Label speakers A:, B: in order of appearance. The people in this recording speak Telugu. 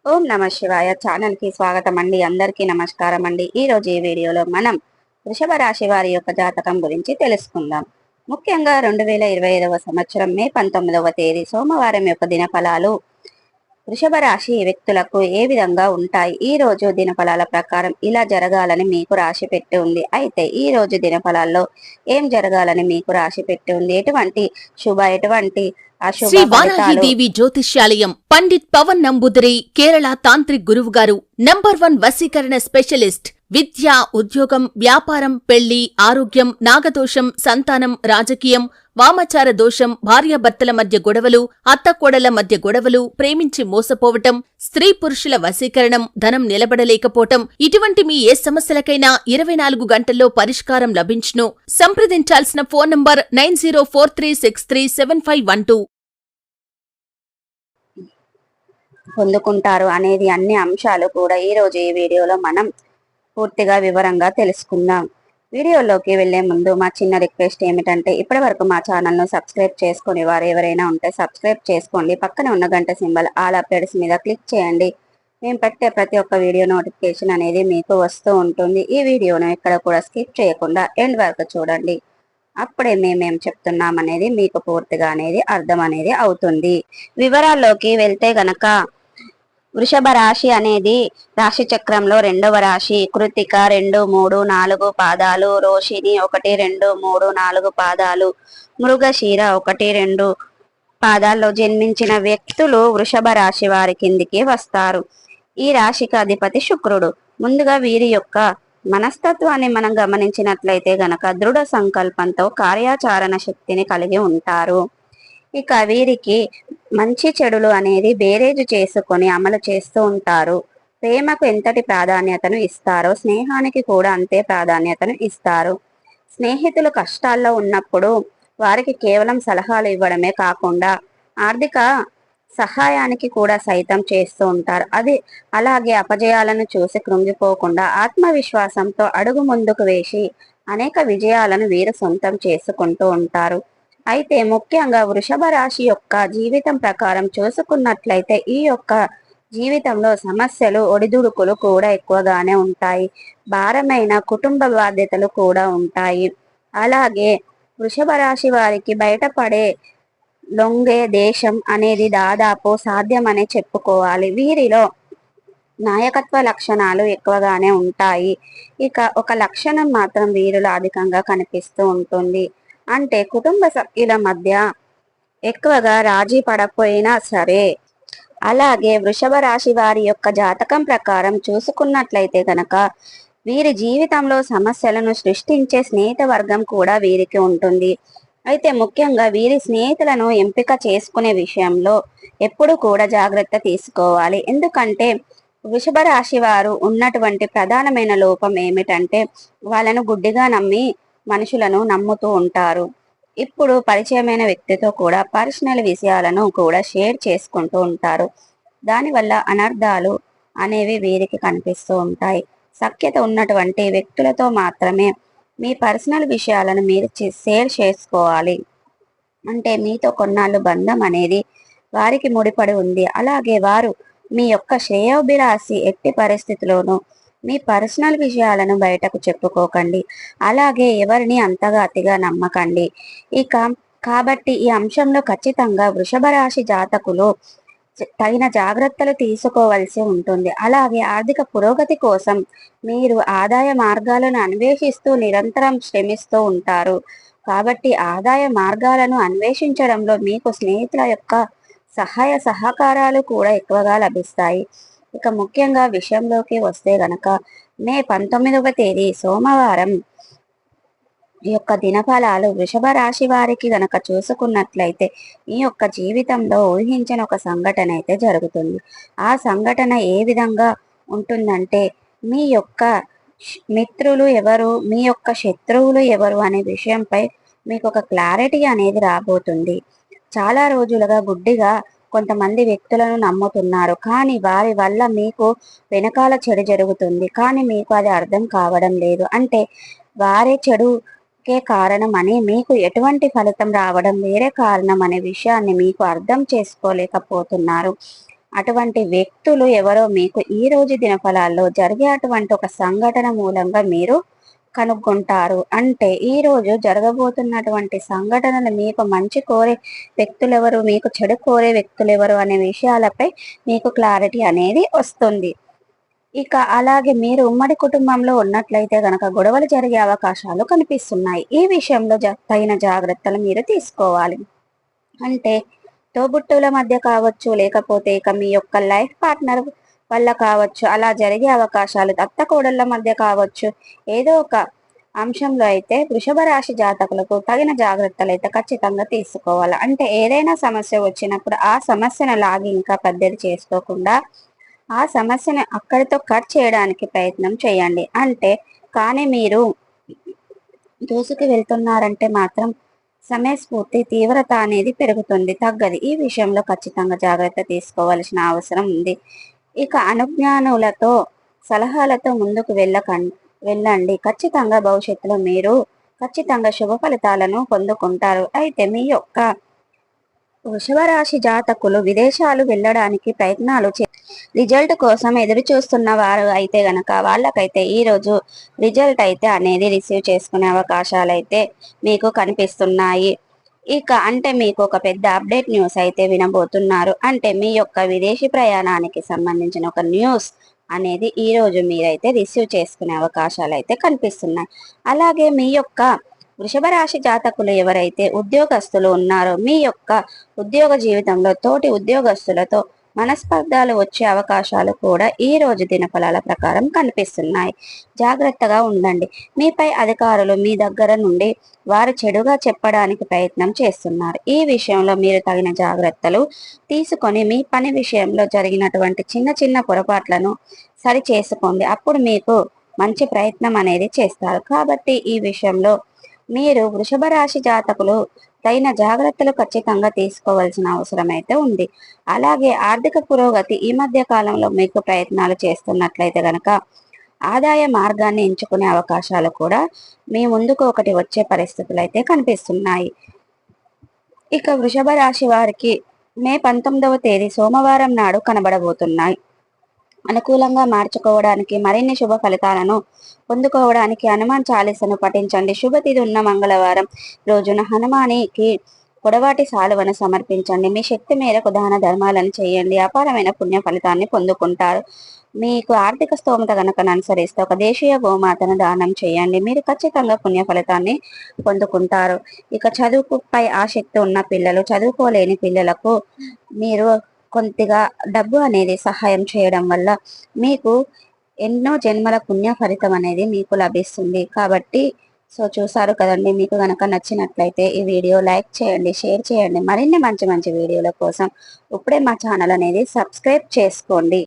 A: ఓం నమ శివాయ ఛానల్ కి స్వాగతం అండి. అందరికీ నమస్కారం అండి. ఈ రోజు ఈ వీడియోలో మనం వృషభ రాశి వారి యొక్క జాతకం గురించి తెలుసుకుందాం. ముఖ్యంగా 2025వ సంవత్సరం మే 19వ తేదీ సోమవారం యొక్క దినఫలాలు వృషభ రాశి వ్యక్తులకు ఏ విధంగా ఉంటాయి. ఈ రోజు దినఫలాల ప్రకారం ఇలా జరగాలని మీకు రాశి పెట్టి ఉంది. అయితే ఈ రోజు దినఫలాల్లో ఏం జరగాలని మీకు రాశి పెట్టి ఉంది, ఎటువంటి శుభ ఎటువంటి అశుభ
B: శ్రీ
A: ఫలితాలు
B: వారాహిదేవి జ్యోతిష్యాలయం పండిత్ పవన్ నంబుదిరి కేరళ తాంత్రిక్ గురువు గారు నంబర్ 1 వశీకరణ స్పెషలిస్ట్. విద్య, ఉద్యోగం, వ్యాపారం, పెళ్లి, ఆరోగ్యం, నాగదోషం, సంతానం, రాజకీయం, వామాచార దోషం, భార్యాభర్తల మధ్య గొడవలు, అత్తకోడల మధ్య గొడవలు, ప్రేమించి మోసపోవటం, స్త్రీ పురుషుల వశీకరణం, ధనం నిలబడలేకపోవటం, ఇటువంటి మీ ఏ సమస్యలకైనా 24 గంటల్లో పరిష్కారం లభించును. సంప్రదించాల్సిన ఫోన్ నంబర్ 9043637512.
A: పొందుకుంటారు అనేది అన్ని అంశాలు కూడా ఈ రోజు ఈ వీడియోలో మనం పూర్తిగా వివరంగా తెలుసుకుందాం. వీడియోలోకి వెళ్లే ముందు మా చిన్న రిక్వెస్ట్ ఏమిటంటే ఇప్పటి వరకు మా ఛానల్ను సబ్స్క్రైబ్ చేసుకుని వారు ఎవరైనా ఉంటే సబ్స్క్రైబ్ చేసుకోండి. పక్కన ఉన్న గంట సింబల్ ఆల్ అప్డేట్స్ మీద క్లిక్ చేయండి. మేము పెట్టే ప్రతి ఒక్క వీడియో నోటిఫికేషన్ అనేది మీకు వస్తూ ఉంటుంది. ఈ వీడియోను ఎక్కడ కూడా స్కిప్ చేయకుండా ఎండ్ వరకు చూడండి. అప్పుడే మేమేం చెప్తున్నాం అనేది మీకు పూర్తిగా అనేది అర్థం అనేది అవుతుంది. వివరాల్లోకి వెళ్తే గనక వృషభ రాశి అనేది రాశి చక్రంలో 2వ రాశి. కృతిక 2, 3, 4 పాదాలు, రోషిణి 1, 2, 3, 4 పాదాలు, మృగశీర 1, 2 పాదాల్లో జన్మించిన వ్యక్తులు వృషభ రాశి వారి కిందికి వస్తారు. ఈ రాశికి అధిపతి శుక్రుడు. ముందుగా వీరి యొక్క మనస్తత్వాన్ని మనం గమనించినట్లయితే గనక దృఢ సంకల్పంతో కార్యాచరణ శక్తిని కలిగి ఉంటారు. ఇక వీరికి మంచి చెడులు అనేది బేరేజు చేసుకొని అమలు చేస్తూ ఉంటారు. ప్రేమకు ఎంతటి ప్రాధాన్యతను ఇస్తారో స్నేహానికి కూడా అంతే ప్రాధాన్యతను ఇస్తారు. స్నేహితులు కష్టాల్లో ఉన్నప్పుడు వారికి కేవలం సలహాలు ఇవ్వడమే కాకుండా ఆర్థిక సహాయానికి కూడా సైతం చేస్తూ ఉంటారు. అలాగే అపజయాలను చూసి కృంగిపోకుండా ఆత్మవిశ్వాసంతో అడుగు ముందుకు వేసి అనేక విజయాలను వీరు సొంతం చేసుకుంటూ ఉంటారు. అయితే ముఖ్యంగా వృషభ రాశి యొక్క జీవితం ప్రకారం చూసుకున్నట్లయితే ఈ యొక్క జీవితంలో సమస్యలు, ఒడిదుడుకులు కూడా ఎక్కువగానే ఉంటాయి. భారమైన కుటుంబ బాధ్యతలు కూడా ఉంటాయి. అలాగే వృషభ రాశి వారికి బయటపడే లొంగే దేశం అనేది దాదాపు సాధ్యమనే చెప్పుకోవాలి. వీరిలో నాయకత్వ లక్షణాలు ఎక్కువగానే ఉంటాయి. ఇక ఒక లక్షణం మాత్రం వీరిలో అధికంగా కనిపిస్తూ ఉంటుంది. అంటే కుటుంబ సభ్యుల మధ్య ఎక్కువగా రాజీ పడపోయినా సరే. అలాగే వృషభ రాశి వారి యొక్క జాతకం ప్రకారం చూసుకున్నట్లయితే గనక వీరి జీవితంలో సమస్యలను సృష్టించే స్నేహిత వర్గం కూడా వీరికి ఉంటుంది. అయితే ముఖ్యంగా వీరి స్నేహితులను ఎంపిక చేసుకునే విషయంలో ఎప్పుడు కూడా జాగ్రత్త తీసుకోవాలి. ఎందుకంటే వృషభ రాశి వారు ఉన్నటువంటి ప్రధానమైన లోపం ఏమిటంటే వాళ్ళను గుడ్డిగా నమ్మి మనుషులను నమ్ముతూ ఉంటారు. ఇప్పుడు పరిచయమైన వ్యక్తితో కూడా పర్సనల్ విషయాలను కూడా షేర్ చేసుకుంటూ ఉంటారు. దానివల్ల అనర్థాలు అనేవి వీరికి కనిపిస్తూ ఉంటాయి. సఖ్యత ఉన్నటువంటి వ్యక్తులతో మాత్రమే మీ పర్సనల్ విషయాలను మీరు షేర్ చేసుకోవాలి. అంటే మీతో కొన్నాళ్ళు బంధం అనేది వారికి ముడిపడి ఉంది. అలాగే వారు మీ యొక్క శ్రేయోభిలాషి. ఎట్టి పరిస్థితిలోనూ మీ పర్సనల్ విషయాలను బయటకు చెప్పుకోకండి. అలాగే ఎవరిని అంతగా అతిగా నమ్మకండి. కాబట్టి ఈ అంశంలో ఖచ్చితంగా వృషభ రాశి జాతకులు తగిన జాగ్రత్తలు తీసుకోవలసి ఉంటుంది. అలాగే ఆర్థిక పురోగతి కోసం మీరు ఆదాయ మార్గాలను అన్వేషిస్తూ నిరంతరం శ్రమిస్తూ ఉంటారు. కాబట్టి ఆదాయ మార్గాలను అన్వేషించడంలో మీకు స్నేహితుల యొక్క సహాయ సహకారాలు కూడా ఎక్కువగా లభిస్తాయి. ఇక ముఖ్యంగా విషయంలోకి వస్తే గనక మే 19వ తేదీ సోమవారం ఈ యొక్క దినఫలాలు వృషభ రాశి వారికి గనక చూసుకున్నట్లయితే ఈ యొక్క జీవితంలో ఊహించిన ఒక సంఘటన అయితే జరుగుతుంది. ఆ సంఘటన ఏ విధంగా ఉంటుందంటే మీ యొక్క మిత్రులు ఎవరు, మీ యొక్క శత్రువులు ఎవరు అనే విషయంపై మీకు ఒక క్లారిటీ అనేది రాబోతుంది. చాలా రోజులుగా గుడ్డిగా కొంతమంది వ్యక్తులను నమ్ముతున్నారు. కానీ వారి వల్ల మీకు వెనకాల చెడు జరుగుతుంది. కానీ మీకు అది అర్థం కావడం లేదు. అంటే వారే చెడుకే కారణం అని, మీకు ఎటువంటి ఫలితం రావడం వేరే కారణం అనే విషయాన్ని మీకు అర్థం చేసుకోలేకపోతున్నారు. అటువంటి వ్యక్తులు ఎవరో మీకు ఈ రోజు దినఫలాల్లో జరిగే అటువంటి ఒక సంఘటన మూలంగా మీరు కనుక్కుంటారు. అంటే ఈ రోజు జరగబోతున్నటువంటి సంఘటనలు మీకు మంచి కోరే వ్యక్తులు ఎవరు, మీకు చెడు కోరే వ్యక్తులు ఎవరు అనే విషయాలపై మీకు క్లారిటీ అనేది వస్తుంది. ఇక అలాగే మీరు ఉమ్మడి కుటుంబంలో ఉన్నట్లయితే గనక గొడవలు జరిగే అవకాశాలు కనిపిస్తున్నాయి. ఈ విషయంలో తగిన జాగ్రత్తలు మీరు తీసుకోవాలి. అంటే తోబుట్టువుల మధ్య కావచ్చు, లేకపోతే ఇక మీ యొక్క లైఫ్ పార్ట్నర్ వల్ల కావచ్చు, అలా జరిగే అవకాశాలు అత్త కోడళ్ళ మధ్య కావచ్చు, ఏదో ఒక అంశంలో అయితే వృషభ రాశి జాతకులకు తగిన జాగ్రత్తలు అయితే ఖచ్చితంగా తీసుకోవాలి. అంటే ఏదైనా సమస్య వచ్చినప్పుడు ఆ సమస్యను లాగి ఇంకా పెద్దది చేసుకోకుండా ఆ సమస్యను అక్కడితో కట్ చేయడానికి ప్రయత్నం చేయండి. కానీ మీరు దూసుకు వెళ్తున్నారంటే మాత్రం సమయస్ఫూర్తి తీవ్రత అనేది పెరుగుతుంది, తగ్గది. ఈ విషయంలో ఖచ్చితంగా జాగ్రత్త తీసుకోవాల్సిన అవసరం ఉంది. ఇక అనుజ్ఞానులతో సలహాలతో ముందుకు వెళ్ళండి. ఖచ్చితంగా భవిష్యత్తులో మీరు ఖచ్చితంగా శుభ ఫలితాలను పొందుకుంటారు. అయితే మీ యొక్క వృషభ రాశి జాతకులు విదేశాలు వెళ్ళడానికి ప్రయత్నాలు రిజల్ట్ కోసం ఎదురు చూస్తున్న వారు అయితే గనక వాళ్ళకైతే ఈ రోజు రిజల్ట్ అయితే అనేది రిసీవ్ చేసుకునే అవకాశాలు అయితే మీకు కనిపిస్తున్నాయి. అంటే మీకు ఒక పెద్ద అప్డేట్ న్యూస్ అయితే వినబోతున్నారు. అంటే మీ యొక్క విదేశీ ప్రయాణానికి సంబంధించిన ఒక న్యూస్ అనేది ఈ రోజు మీరైతే రిసీవ్ చేసుకునే అవకాశాలు అయితే కనిపిస్తున్నాయి. అలాగే మీ యొక్క వృషభ రాశి జాతకులు ఎవరైతే ఉద్యోగస్తులు ఉన్నారో మీ యొక్క ఉద్యోగ జీవితంలో తోటి ఉద్యోగస్తులతో మనస్పర్ధాలు వచ్చే అవకాశాలు కూడా ఈ రోజు దినఫలాల ప్రకారం కనిపిస్తున్నాయి. జాగ్రత్తగా ఉండండి. మీపై అధికారులు మీ దగ్గర నుండి వారు చెడుగా చెప్పడానికి ప్రయత్నం చేస్తున్నారు. ఈ విషయంలో మీరు తగిన జాగ్రత్తలు తీసుకొని మీ పని విషయంలో జరిగినటువంటి చిన్న చిన్న పొరపాట్లను సరి చేసుకోండి. అప్పుడు మీకు మంచి ప్రయత్నం అనేది చేస్తారు. కాబట్టి ఈ విషయంలో మీరు వృషభ రాశి జాతకులు తగిన జాగ్రత్తలు ఖచ్చితంగా తీసుకోవాల్సిన అవసరం అయితే ఉంది. అలాగే ఆర్థిక పురోగతి ఈ మధ్య కాలంలో మీకు ప్రయత్నాలు చేస్తున్నట్లయితే గనక ఆదాయ మార్గాన్ని ఎంచుకునే అవకాశాలు కూడా మీ ముందుకు ఒకటి వచ్చే పరిస్థితులు అయితే కనిపిస్తున్నాయి. ఇక వృషభ రాశి వారికి మే 19వ తేదీ సోమవారం నాడు కనబడబోతున్నాయి. అనుకూలంగా మార్చుకోవడానికి మరిన్ని శుభ ఫలితాలను పొందుకోవడానికి హనుమాన్ చాలీసను పఠించండి. శుభతిథి ఉన్న మంగళవారం రోజున హనుమానికి పొడవాటి సాలువను సమర్పించండి. మీ శక్తి మేరకు దాన ధర్మాలను చేయండి. అపారమైన పుణ్య ఫలితాన్ని పొందుకుంటారు. మీకు ఆర్థిక స్తోమత గనక అనుసరిస్తే ఒక దేశీయ గోమాతను దానం చేయండి. మీరు ఖచ్చితంగా పుణ్య ఫలితాన్ని పొందుకుంటారు. ఇక చదువుపై ఆసక్తి ఉన్న పిల్లలు, చదువుకోలేని పిల్లలకు మీరు కొద్దిగా డబ్బు అనేది సహాయం చేయడం వల్ల మీకు ఎన్నో జన్మల పుణ్య ఫలితం అనేది మీకు లభిస్తుంది. కాబట్టి చూసారు కదండి. మీకు గనక నచ్చినట్లయితే ఈ వీడియో లైక్ చేయండి, షేర్ చేయండి. మరిన్ని మంచి మంచి వీడియోల కోసం ఇప్పుడే మా ఛానల్ అనేది సబ్స్క్రైబ్ చేసుకోండి.